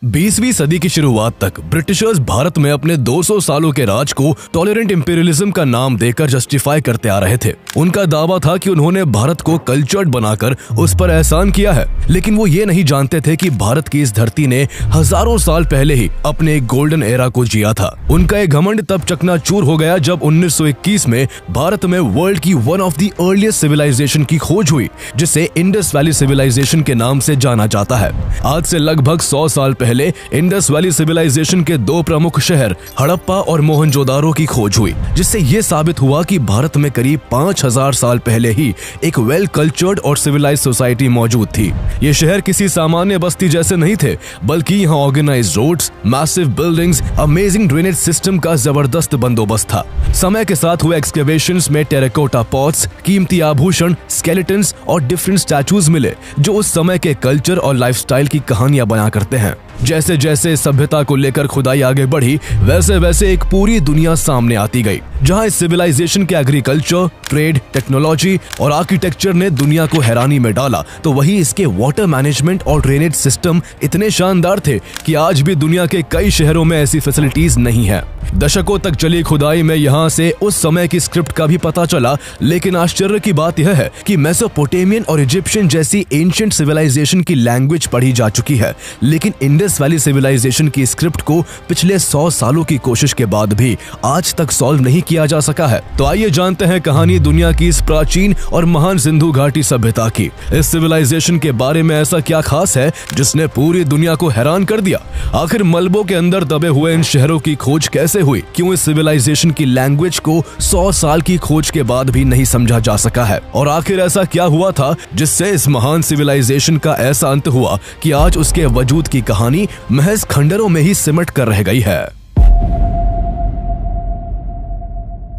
20वीं सदी की शुरुआत तक ब्रिटिशर्स भारत में अपने 200 सालों के राज को टॉलरेंट इंपीरियलिज्म का नाम देकर जस्टिफाई करते आ रहे थे। उनका दावा था कि उन्होंने भारत को कल्चर्ड बनाकर उस पर एहसान किया है, लेकिन वो ये नहीं जानते थे कि भारत की इस धरती ने हजारों साल पहले ही अपने एक गोल्डन एरा को जिया था। उनका एक घमंड तब चकनाचूर हो गया जब 1921 में भारत में वर्ल्ड की one of the earliest civilisation की खोज हुई, जिसे इंडस वैली सिविलाइजेशन के नाम से जाना जाता है। आज से लगभग 100 साल पहले इंडस वैली सिविलाइजेशन के दो प्रमुख शहर हड़प्पा और मोहनजोदारो की खोज हुई, जिससे ये साबित हुआ कि भारत में करीब 5000 साल पहले ही एक वेल कल्चर्ड और सिविलाइज्ड सोसाइटी मौजूद थी। ये शहर किसी सामान्य बस्ती जैसे नहीं थे, बल्कि यहाँ organised roads, massive buildings, amazing drainage system का जबरदस्त बंदोबस्त था। समय के साथ हुए एक्सकेवेशंस में टेराकोटा पॉट्स, कीमती आभूषण, स्केलेटन्स और डिफरेंट स्टैचूज मिले, जो उस समय के कल्चर और लाइफस्टाइल की कहानियां बयां करते हैं। जैसे जैसे सभ्यता को लेकर खुदाई आगे बढ़ी, वैसे वैसे एक पूरी दुनिया सामने आती गई, जहां इस सिविलाइजेशन के एग्रीकल्चर, ट्रेड, टेक्नोलॉजी और आर्किटेक्चर ने दुनिया को हैरानी में डाला, तो वही इसके वाटर मैनेजमेंट और ड्रेनेज सिस्टम इतने शानदार थे कि आज भी दुनिया के कई शहरों में ऐसी फैसिलिटीज नहीं है। दशकों तक चली खुदाई में यहाँ से उस समय की स्क्रिप्ट का भी पता चला, लेकिन आश्चर्य की बात यह है कि मेसोपोटामियन और इजिप्शियन जैसी एंशिएंट सिविलाइजेशन की लैंग्वेज पढ़ी जा चुकी है, लेकिन इंडस वैली सिविलाइजेशन की स्क्रिप्ट को पिछले 100 सालों की कोशिश के बाद भी आज तक सॉल्व नहीं किया जा सका है। तो आइए जानते हैं कहानी दुनिया की इस प्राचीन और महान सिंधु घाटी सभ्यता की। इस सिविलाइजेशन के बारे में ऐसा क्या खास है जिसने पूरी दुनिया को हैरान कर दिया? आखिर मलबों के अंदर दबे हुए इन शहरों की खोज कैसे हुई? क्यों इस सिविलाइजेशन की लैंग्वेज को 100 साल की खोज के बाद भी नहीं समझा जा सका है? और आखिर ऐसा क्या हुआ था जिससे इस महान सिविलाइजेशन का ऐसा अंत हुआ कि आज उसके वजूद की कहानी महज खंडरों में ही सिमट कर रह गई है।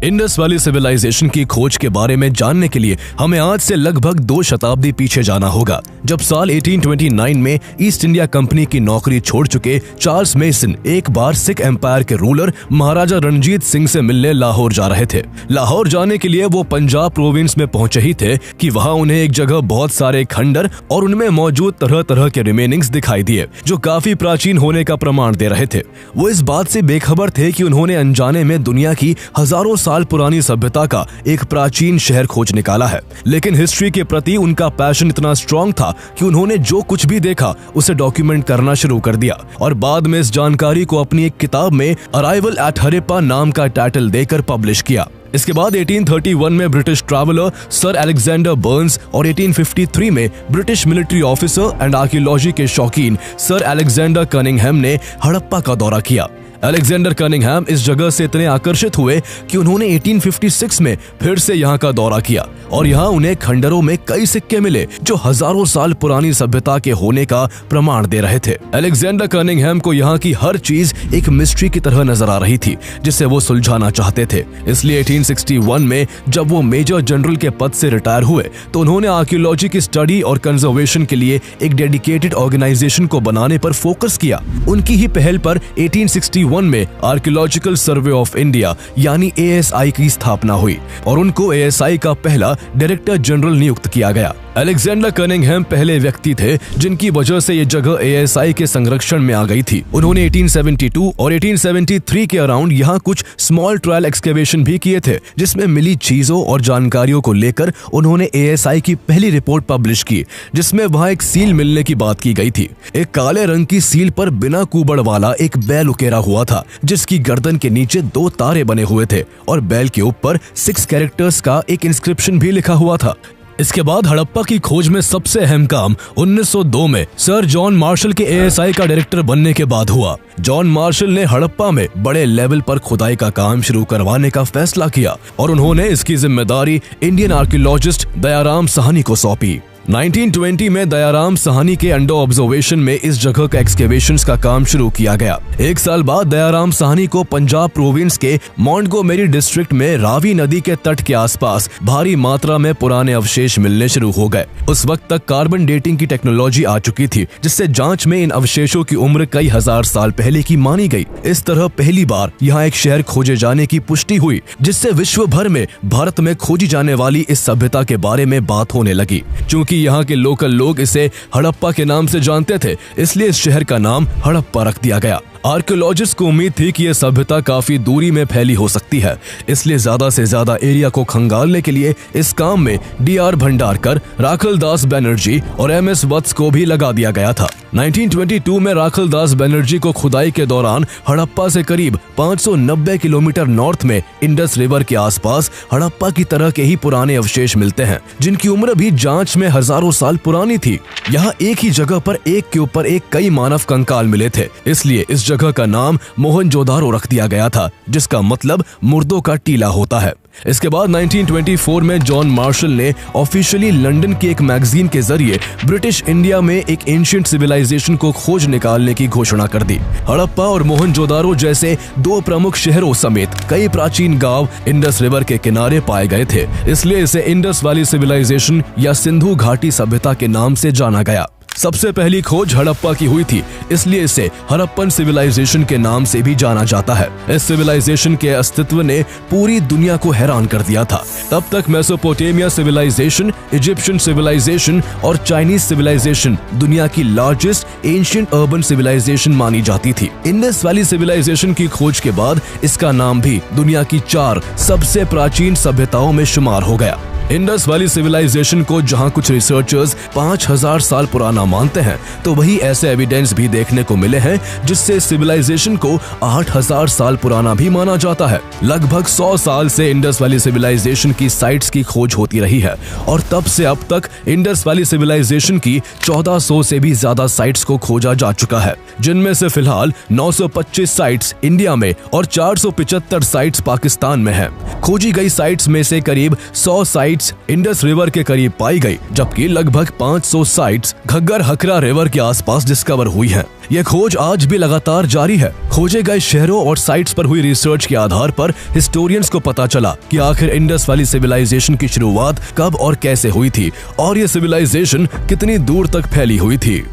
इंडस वैली सिविलाइजेशन की खोज के बारे में जानने के लिए हमें आज से लगभग 2 शताब्दी पीछे जाना होगा, जब साल 1829 में ईस्ट इंडिया कंपनी की नौकरी छोड़ चुके चार्ल्स मेसन एक बार सिख एम्पायर के रूलर महाराजा रणजीत सिंह से मिलने लाहौर जा रहे थे। लाहौर जाने के लिए वो पंजाब प्रोविंस में पहुंचे ही थे कि वहां उन्हें एक जगह बहुत सारे खंडर और उनमें मौजूद तरह तरह के रिमेनिंग्स दिखाई दिए, जो काफी प्राचीन होने का प्रमाण दे रहे थे। वो इस बात से बेखबर थे कि उन्होंने अनजाने में दुनिया की हजारों साल पुरानी सभ्यता का एक प्राचीन शहर खोज निकाला है। लेकिन हिस्ट्री के प्रति उनका पैशन इतना स्ट्रॉन्ग था कि उन्होंने जो कुछ भी देखा उसे डॉक्यूमेंट करना शुरू कर दिया और बाद में इस जानकारी को अपनी एक किताब में अराइवल एट हड़प्पा नाम का टाइटल देकर पब्लिश किया। इसके बाद 1831 में British traveller sir Alexander Burns और 1853 में British military officer and archaeology के शौकीन सर अलेक्जेंडर कनिंघम ने हड़प्पा का दौरा किया। अलेक्जेंडर कनिंघम इस जगह से इतने आकर्षित हुए कि उन्होंने 1856 में फिर से यहाँ का दौरा किया और यहाँ उन्हें खंडरों में कई सिक्के मिले जो हजारों साल पुरानी सभ्यता के होने का प्रमाण दे रहे थे। अलेक्जेंडर कनिंघम को यहाँ की हर चीज एक मिस्ट्री की तरह नजर आ रही थी, जिसे वो सुलझाना चाहते थे। इसलिए 1861 में जब वो मेजर जनरल के पद से रिटायर हुए तो उन्होंने आर्कियोलॉजी की स्टडी और कंजर्वेशन के लिए एक डेडिकेटेड ऑर्गेनाइजेशन को बनाने पर फोकस किया। उनकी ही पहल पर 1861 में आर्कियोलॉजिकल सर्वे ऑफ इंडिया यानी ASI की स्थापना हुई और उनको ASI का पहला डायरेक्टर जनरल नियुक्त किया गया। अलेक्जेंडर कनिंघम पहले व्यक्ति थे जिनकी वजह से ये जगह ASI के संरक्षण में आ गई थी। उन्होंने 1872 और 1873 के अराउंड यहाँ कुछ स्मॉल ट्रायल एक्सकेवेशन भी किए थे, जिसमें मिली चीजों और जानकारियों को लेकर उन्होंने ASI की पहली रिपोर्ट पब्लिश की, जिसमें वहाँ एक सील मिलने की बात की गई थी। एक काले रंग की सील पर बिना कुबड़ वाला एक बैल उकेरा हुआ था, जिसकी गर्दन के नीचे 2 तारे बने हुए थे और बैल के ऊपर 6 कैरेक्टर्स का एक इंस्क्रिप्शन भी लिखा हुआ था। इसके बाद हड़प्पा की खोज में सबसे अहम काम 1902 में सर जॉन मार्शल के ASI का डायरेक्टर बनने के बाद हुआ। जॉन मार्शल ने हड़प्पा में बड़े लेवल पर खुदाई का काम शुरू करवाने का फैसला किया और उन्होंने इसकी जिम्मेदारी इंडियन आर्कियोलॉजिस्ट दयाराम साहनी को सौंपी। 1920 में दयाराम साहनी के अंडर ऑब्जर्वेशन में इस जगह का एक्सकेवेशंस का काम शुरू किया गया। एक साल बाद दयाराम साहनी को पंजाब प्रोविंस के मोंटगोमेरी डिस्ट्रिक्ट में रावी नदी के तट के आसपास भारी मात्रा में पुराने अवशेष मिलने शुरू हो गए। उस वक्त तक कार्बन डेटिंग की टेक्नोलॉजी आ चुकी थी, जिससे जांच में इन अवशेषों की उम्र कई हजार साल पहले की मानी गई। इस तरह पहली बार यहाँ एक शहर खोजे जाने की पुष्टि हुई, जिससे विश्व भर में भारत में खोजी जाने वाली इस सभ्यता के बारे में बात होने लगी। चूँकि क्योंकि यहाँ के लोकल लोग इसे हड़प्पा के नाम से जानते थे, इसलिए इस शहर का नाम हड़प्पा रख दिया गया। आर्कियोलॉजिस्ट को उम्मीद थी कि यह सभ्यता काफी दूरी में फैली हो सकती है, इसलिए ज्यादा से ज्यादा एरिया को खंगालने के लिए इस काम में डी.आर. भंडारकर, राखल दास बनर्जी और एम.एस. वत्स को भी लगा दिया गया था। 1922 में राखल दास बनर्जी को खुदाई के दौरान हड़प्पा से करीब 590 किलोमीटर नॉर्थ में इंडस रिवर के आसपास हड़प्पा की तरह के ही पुराने अवशेष मिलते हैं, जिनकी उम्र भी जांच में हजारों साल पुरानी थी। यहाँ एक ही जगह पर एक के ऊपर एक कई मानव कंकाल मिले थे, इसलिए इस जगह का नाम मोहनजोदारो रख दिया गया था, जिसका मतलब मुर्दों का टीला होता है। इसके बाद 1924 में जॉन मार्शल ने ऑफिशियली लंदन की एक मैगजीन के जरिए ब्रिटिश इंडिया में एक एंशिएंट सिविलाइजेशन को खोज निकालने की घोषणा कर दी। हड़प्पा और मोहनजोदारो जैसे दो प्रमुख शहरों समेत कई प्राचीन गांव इंडस रिवर के किनारे पाए गए थे, इसलिए इसे इंडस वैली सिविलाइजेशन या सिंधु घाटी सभ्यता के नाम से जाना गया। सबसे पहली खोज हड़प्पा की हुई थी, इसलिए इसे हड़प्पन सिविलाइजेशन के नाम से भी जाना जाता है। इस सिविलाइजेशन के अस्तित्व ने पूरी दुनिया को हैरान कर दिया था। तब तक मेसोपोटामिया सिविलाइजेशन, इजिप्शियन सिविलाइजेशन और चाइनीज सिविलाइजेशन दुनिया की लार्जेस्ट एंशिएंट अर्बन सिविलाइजेशन मानी जाती थी। इंडस वैली सिविलाइजेशन की खोज के बाद इसका नाम भी दुनिया की 4 सबसे प्राचीन सभ्यताओं में शुमार हो गया। इंडस वैली सिविलाइजेशन को जहां कुछ रिसर्चर्स 5000 साल पुराना मानते हैं, तो वही ऐसे एविडेंस भी देखने को मिले हैं जिससे सिविलाइजेशन को 8000 साल पुराना भी माना जाता है। लगभग 100 साल से इंडस वैली सिविलाइजेशन की साइट्स की खोज होती रही है और तब से अब तक इंडस वैली सिविलाइजेशन की 1400 से भी ज्यादा साइट्स को खोजा जा चुका है, जिनमें से फिलहाल 925 साइट्स इंडिया में और 475 साइट्स पाकिस्तान में है। खोजी गई साइट्स में से करीब 100 साइट्स इंडस रिवर के करीब पाई गई, जबकि लगभग 500 साइट्स घग्गर हकरा रिवर के आसपास डिस्कवर हुई हैं। यह खोज आज भी लगातार जारी है। खोजे गए शहरों और साइट्स पर हुई रिसर्च के आधार पर हिस्टोरियंस को पता चला कि आखिर इंडस वैली सिविलाइजेशन की शुरुआत कब और कैसे हुई थी और यह सिविलाइजेशन कितनी दूर तक फैली हुई थी।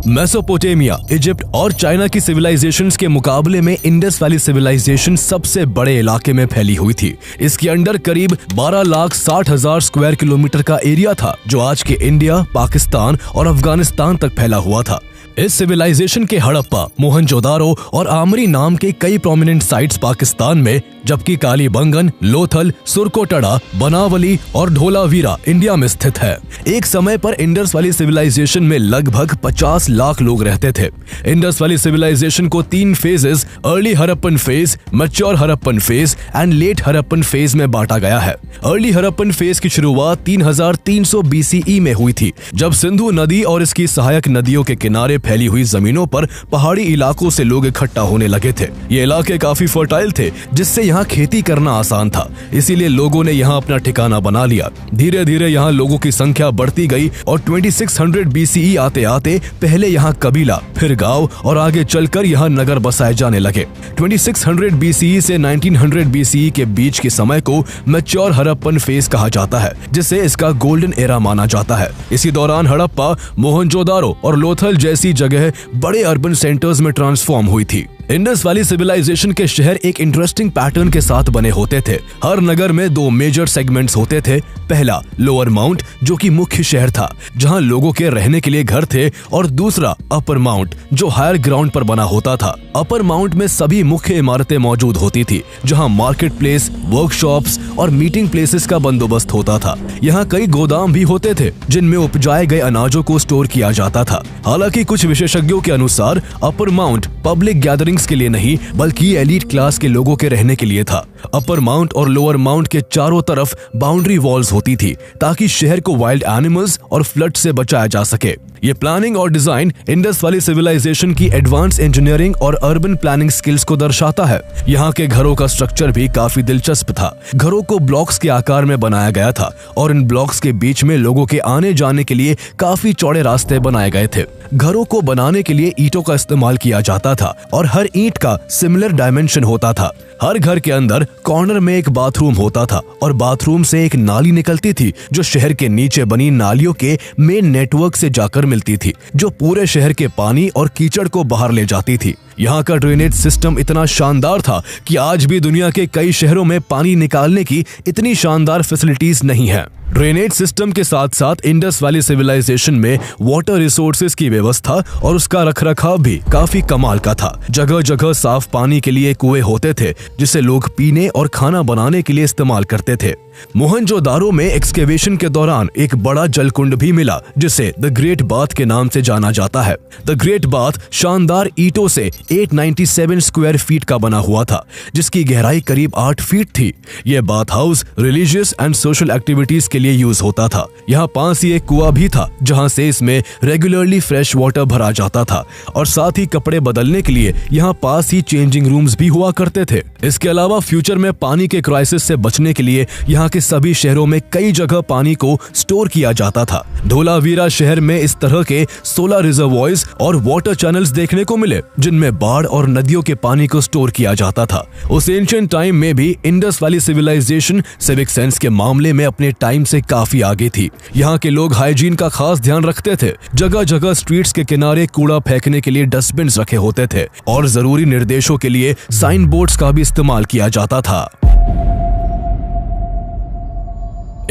मेसोपोटामिया, इजिप्ट और चाइना की सिविलाइजेशंस के मुकाबले में इंडस वैली सिविलाइजेशन सबसे बड़े इलाके में फैली हुई थी। इसके अंडर करीब 12,60,000 स्क्वायर किलोमीटर का एरिया था, जो आज के इंडिया, पाकिस्तान और अफगानिस्तान तक फैला हुआ था। इस सिविलाइजेशन के हड़प्पा, मोहनजोदारो और आमरी नाम के कई प्रोमिनेंट साइट्स पाकिस्तान में, जबकि कालीबंगन, लोथल, सुरकोटड़ा, बनावली और ढोलावीरा इंडिया में स्थित है। एक समय पर इंडस वैली सिविलाइजेशन में लगभग 50 लाख लोग रहते थे। इंडस वैली सिविलाइजेशन को 3 phases, early Harappan phase, mature Harappan phase and let Harappan phase में बांटा गया है। अर्ली हड़प्पन फेज की शुरुआत 3300 BCE में हुई थी, जब सिंधु नदी और इसकी सहायक नदियों के किनारे फैली हुई जमीनों पर पहाड़ी इलाकों से लोग इकट्ठा होने लगे थे। ये इलाके काफी फर्टाइल थे, जिससे यहाँ खेती करना आसान था, इसीलिए लोगों ने यहाँ अपना ठिकाना बना लिया। धीरे धीरे यहाँ लोगों की संख्या बढ़ती गई और 2600 BCE आते आते पहले यहाँ कबीला, फिर गांव और आगे चलकर यहाँ नगर बसाए जाने लगे। 2600 BCE से 1900 BCE के बीच के समय को मैच्योर हड़प्पन फेज कहा जाता है, जिसे इसका गोल्डन एरा माना जाता है। इसी दौरान हड़प्पा, मोहनजोदारो और लोथल जैसी जगह बड़े अर्बन सेंटर्स में ट्रांसफॉर्म हुई थी। इंडस वैली सिविलाइजेशन के शहर एक इंटरेस्टिंग पैटर्न के साथ बने होते थे। हर नगर में 2 मेजर सेगमेंट्स होते थे। पहला लोअर माउंट, जो कि मुख्य शहर था, जहां लोगों के रहने के लिए घर थे, और दूसरा अपर माउंट, जो हायर ग्राउंड पर बना होता था। अपर माउंट में सभी मुख्य इमारतें मौजूद होती थी, जहां मार्केट प्लेस, वर्कशॉप्स और मीटिंग प्लेसेस का बंदोबस्त होता था। यहाँ कई गोदाम भी होते थे, जिनमें उपजाए गए अनाजों को स्टोर किया जाता था। हालांकि कुछ विशेषज्ञों के अनुसार अपर माउंट पब्लिक गैदरिंग्स के लिए नहीं, बल्कि एलीट क्लास के लोगों के रहने के लिए था। अपर माउंट और लोअर माउंट के चारों तरफ बाउंड्री वॉल्स होती थी, ताकि शहर को वाइल्ड एनिमल्स और फ्लड से बचाया जा सके। ये प्लानिंग और डिजाइन इंडस वैली सिविलाइजेशन की एडवांस इंजीनियरिंग और अर्बन प्लानिंग स्किल्स को दर्शाता है। यहाँ के घरों का स्ट्रक्चर भी काफी दिलचस्प था। घरों को ब्लॉक्स के आकार में बनाया गया था और इन ब्लॉक्स के बीच में लोगों के आने जाने के लिए काफी चौड़े रास्ते बनाए गए थे। घरों को बनाने के लिए ईंटों का इस्तेमाल किया जाता था और हर ईंट का सिमिलर डायमेंशन होता था। हर घर के अंदर कॉर्नर में एक बाथरूम होता था और बाथरूम से एक नाली निकलती थी जो शहर के नीचे बनी नालियों के मेन नेटवर्क से जाकर मिलती थी, जो पूरे शहर के पानी और कीचड़ को बाहर ले जाती थी। यहाँ का ड्रेनेज सिस्टम इतना शानदार था कि आज भी दुनिया के कई शहरों में पानी निकालने की इतनी शानदार फैसिलिटीज नहीं है। ड्रेनेज सिस्टम के साथ साथ इंडस वैली सिविलाइजेशन में वाटर रिसोर्सेज की व्यवस्था और उसका रखरखाव भी काफी कमाल का था। जगह जगह साफ पानी के लिए कुएं होते थे जिसे लोग पीने और खाना बनाने के लिए इस्तेमाल करते थे। मोहनजोदारो में एक्सकेवेशन के दौरान एक बड़ा जलकुंड भी मिला जिसे द ग्रेट बाथ के नाम से जाना जाता है। द ग्रेट बाथ शानदार ईंटों से 897 स्क्वायर फीट का बना हुआ था जिसकी गहराई करीब 8 फीट थी। यह bath house religious and social activities के लिए यूज होता था। यहाँ पास ही एक कुआं भी था जहाँ से इसमें रेगुलरली फ्रेश वाटर भरा जाता था और साथ ही कपड़े बदलने के लिए यहाँ पास ही चेंजिंग रूम्स भी हुआ करते थे। इसके अलावा फ्यूचर में पानी के क्राइसिस से बचने के लिए यहाँ के सभी शहरों में कई जगह पानी को स्टोर किया जाता था। धोलावीरा शहर में इस तरह के 16 रिजर्वॉयर्स और वाटर चैनल्स देखने को मिले जिनमें बाढ़ और नदियों के पानी को स्टोर किया जाता था। उस एंशिएंट टाइम में भी Indus valley civilisation civic sense के मामले में अपने टाइम से काफी आगे थी। यहाँ के लोग हाइजीन का खास ध्यान रखते थे। जगह जगह स्ट्रीट्स के किनारे कूड़ा फेंकने के लिए डस्टबिन रखे होते थे और जरूरी निर्देशों के लिए साइन बोर्ड्स का भी इस्तेमाल किया जाता था।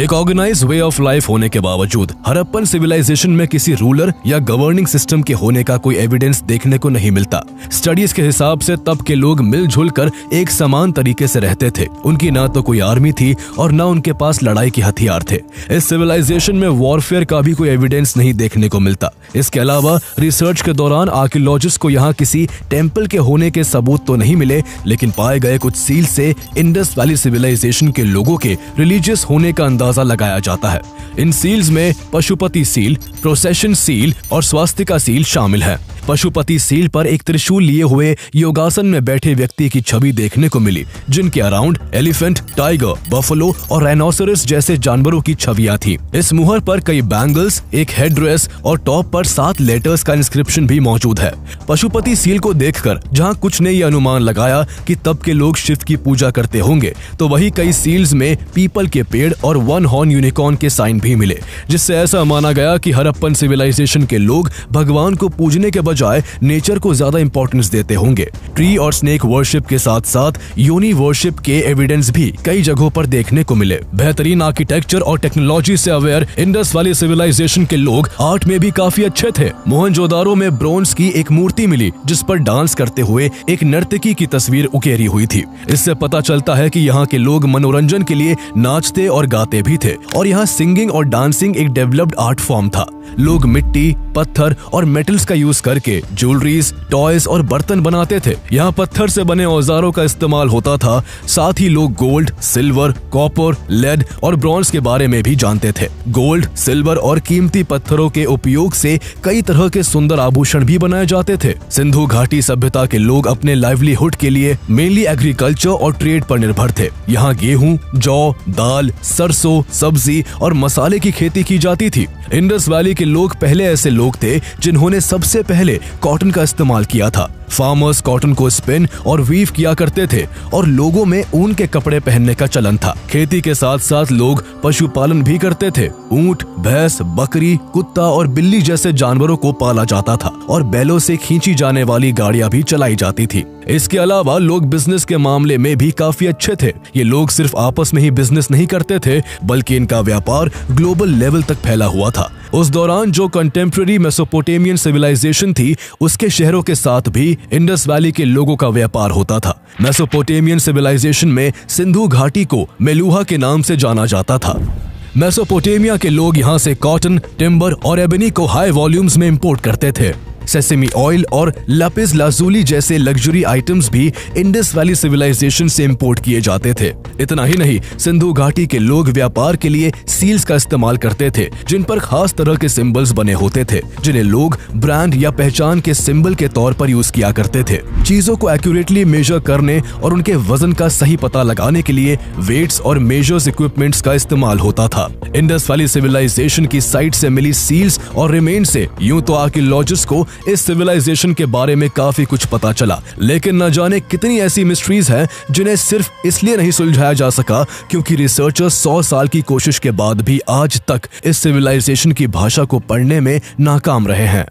एक ऑर्गेनाइज्ड वे ऑफ लाइफ होने के बावजूद हड़प्पन सिविलाइजेशन में किसी रूलर या गवर्निंग सिस्टम के होने का कोई एविडेंस देखने को नहीं मिलता। स्टडीज के हिसाब से तब के लोग मिलजुल कर एक समान तरीके से रहते थे। उनकी ना तो कोई आर्मी थी और ना उनके पास लड़ाई के हथियार थे। इस सिविलाइजेशन में वॉरफेयर का भी कोई एविडेंस नहीं देखने को मिलता। इसके अलावा रिसर्च के दौरान आर्कियोलॉजिस्ट को यहाँ किसी टेम्पल के होने के सबूत तो नहीं मिले, लेकिन पाए गए कुछ सील से इंडस वैली सिविलाइजेशन के लोगों के रिलीजियस होने का अंदाजा लगाया जाता है। इन सील्स में पशुपति सील, प्रोसेशन सील और स्वास्तिका सील शामिल है। पशुपति सील पर एक त्रिशूल लिए हुए योगासन में बैठे व्यक्ति की छवि देखने को मिली जिनके अराउंड एलिफेंट, टाइगर, बफलो और राइनोसरस जैसे जानवरों की छवियां थी। इस मुहर पर कई बैंगल्स, एक हेड ड्रेस और टॉप पर 7 लेटर्स का इंस्क्रिप्शन भी मौजूद है। पशुपति सील को देखकर जहां कुछ ने यह अनुमान लगाया कि तब के लोग शिव की पूजा करते होंगे, तो वही कई सील्स में पीपल के पेड़ और 1 हॉर्न यूनिकॉर्न के साइन भी मिले, जिससे ऐसा माना गया कि हड़प्पन सिविलाइजेशन के लोग भगवान को पूजने के बजाय नेचर को ज्यादा इंपॉर्टेंस देते होंगे। ट्री और स्नेक वर्शिप के साथ साथ योनि वर्शिप के एविडेंस भी कई जगहों पर देखने को मिले। बेहतरीन आर्किटेक्चर और टेक्नोलॉजी से अवेयर इंडस वैली सिविलाइजेशन के लोग आर्ट में भी काफी अच्छे थे। मोहनजोदारो में ब्रोंज की एक मूर्ति मिली जिस पर डांस करते हुए एक नर्तकी की तस्वीर उकेरी हुई थी। इससे पता चलता है कि यहाँ के लोग मनोरंजन के लिए नाचते और गाते भी थे और यहाँ सिंगिंग और डांसिंग एक डेवलप्ड आर्ट फॉर्म था। लोग मिट्टी, पत्थर और मेटल्स का यूज करके ज्वेलरीज, टॉयज और बर्तन बनाते थे। यहाँ पत्थर से बने औजारों का इस्तेमाल होता था। साथ ही लोग गोल्ड, सिल्वर, कॉपर, लेड और ब्रॉन्ज के बारे में भी जानते थे। गोल्ड, सिल्वर और कीमती पत्थरों के उपयोग से कई तरह के सुंदर आभूषण भी बनाए जाते थे। सिंधु घाटी सभ्यता के लोग अपने लाइवलीहुड के लिए मेनली एग्रीकल्चर और ट्रेड पर निर्भर थे। यहाँ गेहूं, जौ, दाल, सरसों, सब्जी और मसाले की खेती की जाती थी। इंडस वैली के लोग पहले ऐसे लोग थे जिन्होंने सबसे पहले कॉटन का इस्तेमाल किया था। फार्मर्स कॉटन को स्पिन और वीव किया करते थे और लोगों में ऊन के कपड़े पहनने का चलन था। खेती के साथ साथ लोग पशुपालन भी करते थे। ऊंट, भैंस, बकरी, कुत्ता और बिल्ली जैसे जानवरों को पाला जाता था और बैलों से खींची जाने वाली गाड़ियां भी चलाई जाती थी। इसके अलावा लोग बिजनेस के मामले में भी काफी अच्छे थे। ये लोग सिर्फ आपस में ही बिजनेस नहीं करते थे बल्कि इनका व्यापार ग्लोबल लेवल तक फैला हुआ था। उस दौरान जो कंटेम्प्रेरी मेसोपोटामियन सिविलाइजेशन थी उसके शहरों के साथ भी इंडस वैली के लोगों का व्यापार होता था। मेसोपोटामियन सिविलाइजेशन में सिंधु घाटी को मेलुहा के नाम से जाना जाता था। मेसोपोटामिया के लोग यहाँ से कॉटन, टिम्बर और एबनी को हाई वॉल्यूम्स में इंपोर्ट करते थे। सेसेमी ऑयल और लापिस लाजुली जैसे लग्जरी आइटम्स भी इंडस वैली सिविलाइजेशन से इंपोर्ट किए जाते थे। इतना ही नहीं, सिंधु घाटी के लोग व्यापार के लिए सील्स का इस्तेमाल करते थे, जिन पर खास तरह के सिंबल्स बने होते थे, जिन्हें लोग ब्रांड या पहचान के सिंबल के तौर पर यूज किया करते थे। चीजों को एक्यूरेटली मेजर करने और उनके वजन का सही पता लगाने के लिए वेट्स और मेजर्स इक्विपमेंट्स का इस्तेमाल होता था। इंडस वैली सिविलाइजेशन की साइट से मिली सील्स और रिमेन से यूं तो आर्कियोलॉजिस्ट को इस सिविलाइजेशन के बारे में काफी कुछ पता चला, लेकिन न जाने कितनी ऐसी मिस्ट्रीज हैं जिन्हें सिर्फ इसलिए नहीं सुलझाया जा सका क्योंकि रिसर्चर्स 100 साल की कोशिश के बाद भी आज तक इस सिविलाइजेशन की भाषा को पढ़ने में नाकाम रहे हैं।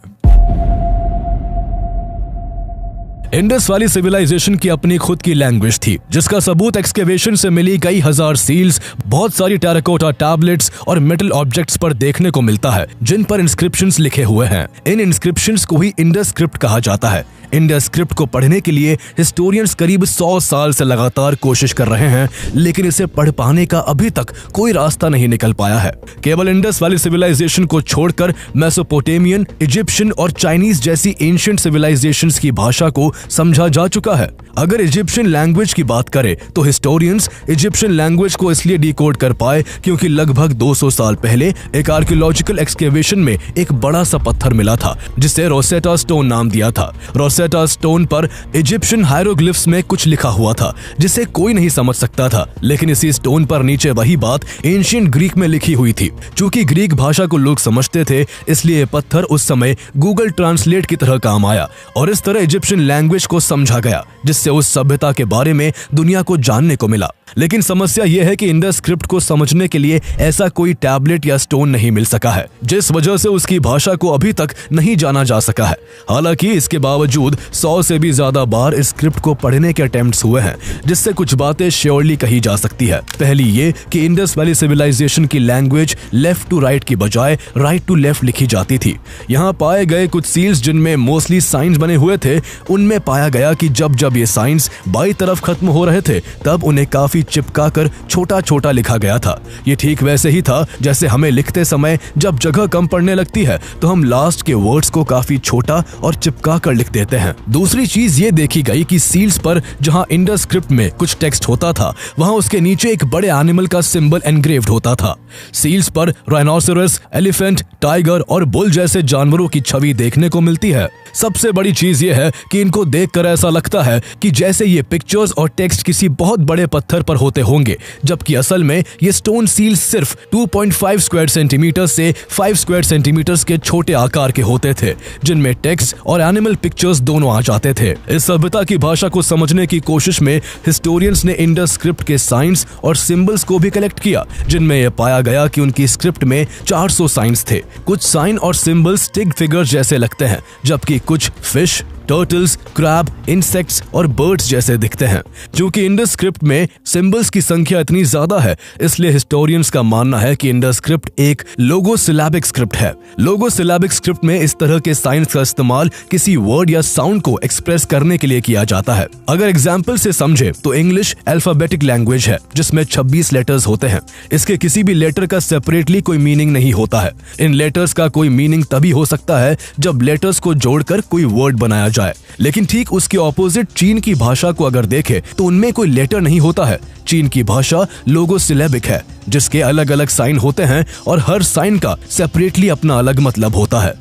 इंडस वैली सिविलाइजेशन की अपनी खुद की लैंग्वेज थी, जिसका सबूत एक्सकेवेशन से मिली कई हजार सील्स, बहुत सारी टेराकोटा टैबलेट्स और मेटल ऑब्जेक्ट्स पर देखने को मिलता है, जिन पर इंस्क्रिप्शंस लिखे हुए हैं। इन इंस्क्रिप्शंस को ही इंडस स्क्रिप्ट कहा जाता है। इंडस स्क्रिप्ट को पढ़ने के लिए हिस्टोरियंस करीब 100 साल से लगातार कोशिश कर रहे हैं, लेकिन इसे पढ़ पाने का अभी तक कोई रास्ता नहीं निकल पाया है। केवल इंडस वैली सिविलाइजेशन को छोड़कर मेसोपोटेमियन, इजिप्शियन और चाइनीज जैसी एंशिएंट सिविलाइजेशंस की भाषा को समझा जा चुका है। अगर इजिप्शियन लैंग्वेज की बात करें तो हिस्टोरियंस इजिप्शियन लैंग्वेज को इसलिए डिकोड कर पाए क्योंकि लगभग 200 साल पहले एक आर्कियोलॉजिकल एक्सकेवेशन में एक बड़ा सा पत्थर मिला था, जिसे रोसेटा स्टोन नाम दिया था। रोसेटा स्टोन पर इजिप्शियन हायरोग्लिफ्स में कुछ लिखा हुआ था जिसे कोई नहीं समझ सकता था, लेकिन इसी स्टोन पर नीचे वही बात एंशिएंट ग्रीक में लिखी हुई थी। चूंकि ग्रीक भाषा को लोग समझते थे, इसलिए पत्थर उस समय गूगल ट्रांसलेट की तरह काम आया और इस तरह इजिप्शियन लैंग्वेज को समझा गया, जिससे उस सभ्यता के बारे में दुनिया को जानने को मिला। लेकिन समस्या यह है कि इंडस स्क्रिप्ट को समझने के लिए ऐसा कोई टैबलेट या स्टोन नहीं मिल सका है, जिस वजह से उसकी भाषा को अभी तक नहीं जाना जा सका है। हालांकि इसके बावजूद 100 से भी ज्यादा बार इस स्क्रिप्ट को पढ़ने के अटेम्प्ट्स हुए हैं, जिससे कुछ बातें श्योरली कही जा सकती है। पहली ये कि इंडस वैली सिविलाइजेशन की लैंग्वेज लेफ्ट टू राइट की बजाय राइट टू लेफ्ट लिखी जाती थी। यहाँ पाए गए कुछ सील्स जिनमें मोस्टली साइंस बने हुए थे, उनमें पाया गया कि जब जब ये साइंस बाई तरफ खत्म हो रहे थे, तब उन्हें काफी चिपकाकर छोटा छोटा लिखा गया था। ये ठीक वैसे ही था जैसे हमें लिखते समय जब जगह कम पड़ने लगती है तो हम लास्ट के वर्ड्स को काफी छोटा और चिपका कर लिख देते हैं। दूसरी चीज ये देखी गई कि सील्स पर जहां इंडस स्क्रिप्ट में कुछ टेक्स्ट होता था, वहां उसके नीचे एक बड़े एनिमल का सिंबल एनग्रेव्ड होता था। सील्स पर राइनोसेरस, एलिफेंट, टाइगर और बुल जैसे जानवरों की छवि देखने को मिलती है। सबसे बड़ी चीज ये है कि इनको देखकर ऐसा लगता है कि जैसे ये पिक्चर्स और टेक्स्ट किसी बहुत बड़े पत्थर पर होते होंगे, जबकि असल में ये स्टोन सील्स सिर्फ 2.5 स्क्वायर सेंटीमीटर से 5 स्क्वायर सेंटीमीटर के छोटे आकार के होते थे, जिनमें टेक्स्ट और एनिमल पिक्चर्स दोनों आ जाते थे। इस सभ्यता की भाषा को समझने की कोशिश में हिस्टोरियंस ने इंडस स्क्रिप्ट के साइंस और सिंबल्स को भी कलेक्ट किया, जिनमें यह पाया गया कि उनकी स्क्रिप्ट में 400 साइंस थे। कुछ साइन और सिंबल्स स्टिक फिगर्स जैसे लगते हैं, जबकि कुछ फिश, टर्टल्स, क्रैब, इंसेक्ट्स और बर्ड्स जैसे दिखते हैं। क्योंकि इंडस स्क्रिप्ट में सिंबल्स की संख्या इतनी ज्यादा है, इसलिए हिस्टोरियंस का मानना है कि इंडस स्क्रिप्ट एक लोगोसिलैबिक स्क्रिप्ट है। लोगोसिलैबिक स्क्रिप्ट में इस तरह के साइंस का इस्तेमाल किसी वर्ड या साउंड को एक्सप्रेस करने के लिए किया जाता है। अगर एग्जाम्पल से समझे तो इंग्लिश अल्फाबेटिक लैंग्वेज है, जिसमें 26 लेटर्स होते हैं। इसके किसी भी लेटर का सेपरेटली कोई मीनिंग नहीं होता है। इन लेटर्स का कोई मीनिंग तभी हो सकता है जब लेटर्स को जोड़कर कोई वर्ड बनाया जाए। लेकिन ठीक उसके ऑपोजिट चीन की भाषा को अगर देखें तो उनमें कोई लेटर नहीं होता है। चीन की भाषा लोगोसिलैबिक है, जिसके अलग अलग साइन होते हैं और हर साइन का सेपरेटली अपना अलग मतलब होता है।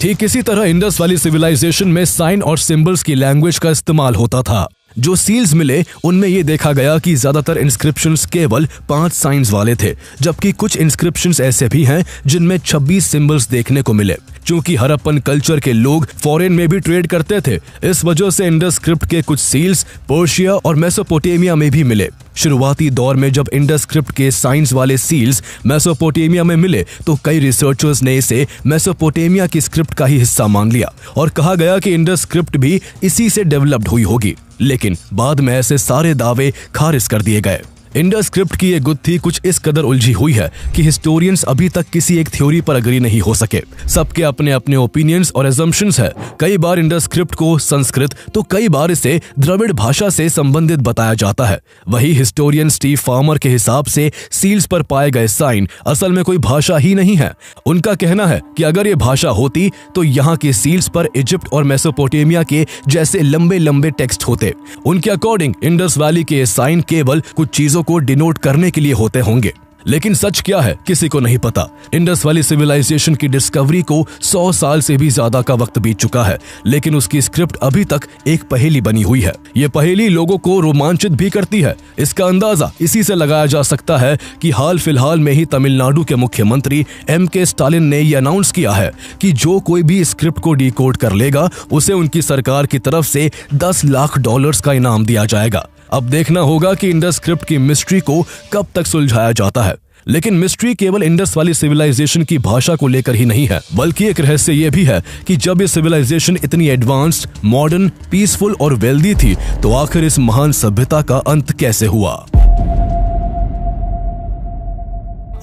ठीक इसी तरह इंडस वैली सिविलाइजेशन में साइन और सिंबल्स की लैंग्वेज का इस्तेमाल होता था। जो सील्स मिले उनमें ये देखा गया कि ज्यादातर इंस्क्रिप्शंस केवल 5 साइंस वाले थे, जबकि कुछ इंस्क्रिप्शंस ऐसे भी हैं जिनमें 26 सिंबल्स देखने को मिले। क्योंकि हड़प्पन कल्चर के लोग फॉरेन में भी ट्रेड करते थे, इस वजह से इंडस स्क्रिप्ट के कुछ सील्स पर्शिया और मेसोपोटेमिया में भी मिले। शुरुआती दौर में जब इंडस स्क्रिप्ट के साइंस वाले सील्स मेसोपोटेमिया में मिले तो कई रिसर्चर्स ने इसे मेसोपोटेमिया की स्क्रिप्ट का ही हिस्सा मान लिया और कहा गया कि इंडस स्क्रिप्ट भी इसी से डेवलप्ड हुई होगी। लेकिन बाद में ऐसे सारे दावे खारिज कर दिए गए। इंडस स्क्रिप्ट की ये गुत्थी कुछ इस कदर उलझी हुई है कि हिस्टोरियंस अभी तक किसी एक थ्योरी पर अग्री नहीं हो सके। सबके अपने अपने ओपिनियंस और एजम्पशंस है। कई बार इंडस स्क्रिप्ट को संस्कृत तो कई बार इसे द्रविड़ भाषा से संबंधित बताया जाता है। वही हिस्टोरियन स्टीव फार्मर के हिसाब से सील्स पर पाए गए साइन असल में कोई भाषा ही नहीं है। उनका कहना है कि अगर ये भाषा होती तो यहाँ के सील्स पर इजिप्ट और मेसोपोटामिया के जैसे लंबे लंबे टेक्स्ट होते। उनके अकॉर्डिंग इंडस वैली के साइन केवल कुछ चीजों को डिनोट करने के लिए होते होंगे। लेकिन सच क्या है किसी को नहीं पता। इंडस वैली सिविलाइजेशन की डिस्कवरी को 100 साल से भी ज्यादा का वक्त बीत चुका है, लेकिन उसकी स्क्रिप्ट अभी तक एक पहेली बनी हुई है। ये पहेली लोगों को रोमांचित भी करती है। इसका अंदाजा इसी से लगाया जा सकता है कि हाल फिलहाल में ही तमिलनाडु के मुख्यमंत्री MK स्टालिन ने यह अनाउंस किया है कि जो कोई भी स्क्रिप्ट को डिकोड कर लेगा उसे उनकी सरकार की तरफ से $10 लाख का इनाम दिया जाएगा। अब देखना होगा कि इंडस स्क्रिप्ट की मिस्ट्री को कब तक सुलझाया जाता है। लेकिन मिस्ट्री केवल इंडस वाली सिविलाइजेशन की भाषा को लेकर ही नहीं है, बल्कि एक रहस्य यह भी है कि जब ये सिविलाइजेशन इतनी एडवांस्ड, मॉडर्न, पीसफुल और वेल्दी थी तो आखिर इस महान सभ्यता का अंत कैसे हुआ।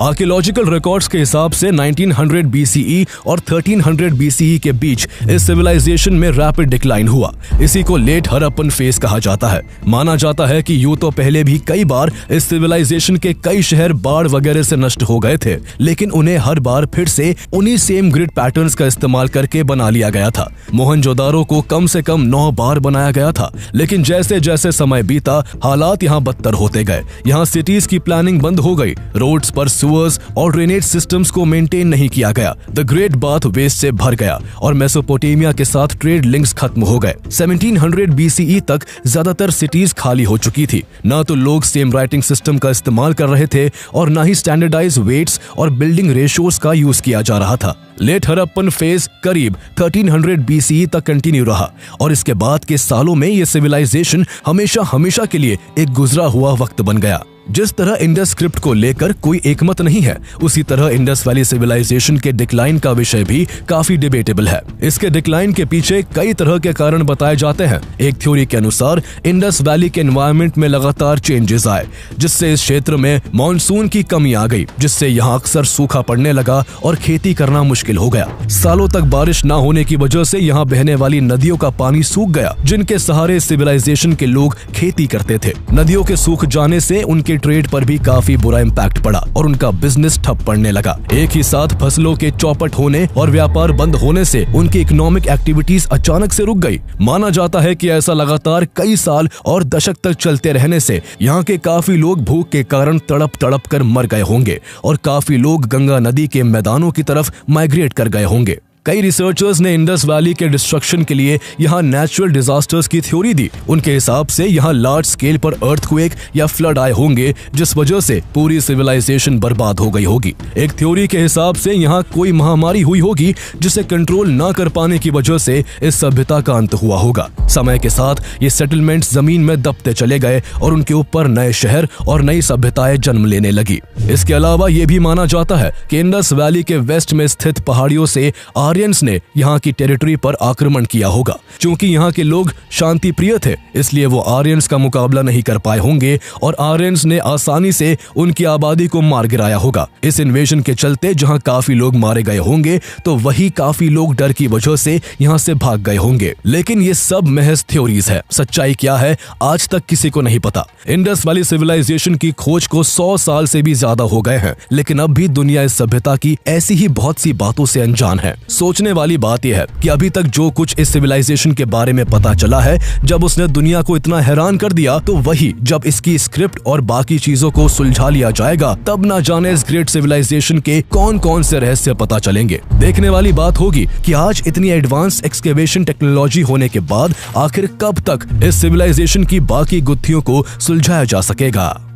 आर्कियोलॉजिकल रिकॉर्ड्स के हिसाब से 1900 BCE और 1300 BCE के बीच इस सिविलाइजेशन में रैपिड डिक्लाइन हुआ। इसी को लेट हड़प्पन फेज कहा जाता है। माना जाता है कि यूं तो पहले भी कई बार इस सिविलाइजेशन के कई शहर बाढ़ वगैरह से नष्ट हो गए थे, लेकिन उन्हें हर बार फिर से उन्हीं सेम ग्रिड पैटर्न्स का इस्तेमाल करके बना लिया गया था। मोहनजोदारो को कम से कम 9 बार बनाया गया था, लेकिन जैसे जैसे समय बीता हालात यहाँ बदतर होते गए। यहाँ सिटीज की प्लानिंग बंद हो गई, रोड्स पर और ड्रेनेज सिस्टम्स को मेंटेन नहीं किया गया। द ग्रेट बाथ वेस्ट से भर गया और मेसोपोटामिया के साथ ट्रेड लिंक्स खत्म हो गए। 1700 BCE तक ज्यादातर सिटीज खाली हो चुकी थी। ना तो लोग सेम राइटिंग सिस्टम का इस्तेमाल कर रहे थे और ना ही स्टैंडर्डाइज वेट्स और बिल्डिंग रेशियोज का यूज किया जा रहा था। लेट हड़प्पन फेज करीब 1300 BCE तक कंटिन्यू रहा और इसके बाद के सालों में ये सिविलाइजेशन हमेशा के लिए एक गुजरा हुआ वक्त बन गया। जिस तरह इंडस स्क्रिप्ट को लेकर कोई एकमत नहीं है, उसी तरह इंडस वैली सिविलाइजेशन के डिक्लाइन का विषय भी काफी डिबेटेबल है। इसके डिक्लाइन के पीछे कई तरह के कारण बताए जाते हैं। एक थ्योरी के अनुसार इंडस वैली के एनवायरनमेंट में लगातार चेंजेस आए, जिससे इस क्षेत्र में मानसून की कमी आ गई, जिससे यहाँ अक्सर सूखा पड़ने लगा और खेती करना मुश्किल हो गया। सालों तक बारिश न होने की वजह से यहाँ बहने वाली नदियों का पानी सूख गया, जिनके सहारे सिविलाइजेशन के लोग खेती करते थे। नदियों के सूख जाने से उनके ट्रेड पर भी काफी बुरा इम्पैक्ट पड़ा और उनका बिजनेस ठप पड़ने लगा। एक ही साथ फसलों के चौपट होने और व्यापार बंद होने से उनकी इकोनॉमिक एक्टिविटीज अचानक से रुक गई। माना जाता है कि ऐसा लगातार कई साल और दशक तक चलते रहने से यहाँ के काफी लोग भूख के कारण तड़प कर मर गए होंगे और काफी लोग गंगा नदी के मैदानों की तरफ माइग्रेट कर गए होंगे। कई रिसर्चर्स ने इंडस वैली के डिस्ट्रक्शन के लिए यहाँ नेचुरल डिजास्टर्स की थ्योरी दी। उनके हिसाब से यहाँ लार्ज स्केल पर अर्थक्वेक या फ्लड आए होंगे, जिस वजह से पूरी सिविलाइजेशन बर्बाद हो गई होगी। एक थ्योरी के हिसाब से यहाँ कोई महामारी हुई होगी, जिसे कंट्रोल न कर पाने की वजह से इस सभ्यता का अंत हुआ होगा। समय के साथ ये सेटलमेंट्स जमीन में दबते चले गए और उनके ऊपर नए शहर और नई सभ्यताएं जन्म लेने लगी। इसके अलावा ये भी माना जाता है कि इंडस वैली के वेस्ट में स्थित पहाड़ियों से आर्यंस ने यहाँ की टेरिटरी पर आक्रमण किया होगा। क्योंकि यहाँ के लोग शांति प्रिय थे, इसलिए वो आर्यंस का मुकाबला नहीं कर पाए होंगे और आर्यंस ने आसानी से उनकी आबादी को मार गिराया होगा। इस इन्वेजन के चलते जहाँ काफी लोग मारे गए होंगे, तो वही काफी लोग डर की वजह से यहाँ से भाग गए होंगे। लेकिन ये सब महज थ्योरीज है। सच्चाई क्या है आज तक किसी को नहीं पता। इंडस वैली सिविलाइजेशन की खोज को 100 साल से भी ज्यादा हो गए हैं, लेकिन अब भी दुनिया इस सभ्यता की ऐसी ही बहुत सी बातों से अनजान है। सोचने वाली बात यह है कि अभी तक जो कुछ इस सिविलाइजेशन के बारे में पता चला है, जब उसने दुनिया को इतना हैरान कर दिया, तो वही जब इसकी स्क्रिप्ट और बाकी चीजों को सुलझा लिया जाएगा, तब ना जाने इस ग्रेट सिविलाइजेशन के कौन कौन से रहस्य पता चलेंगे। देखने वाली बात होगी कि आज इतनी एडवांस एक्सकेवेशन टेक्नोलॉजी होने के बाद आखिर कब तक इस सिविलाइजेशन की बाकी गुत्थियों को सुलझाया जा सकेगा।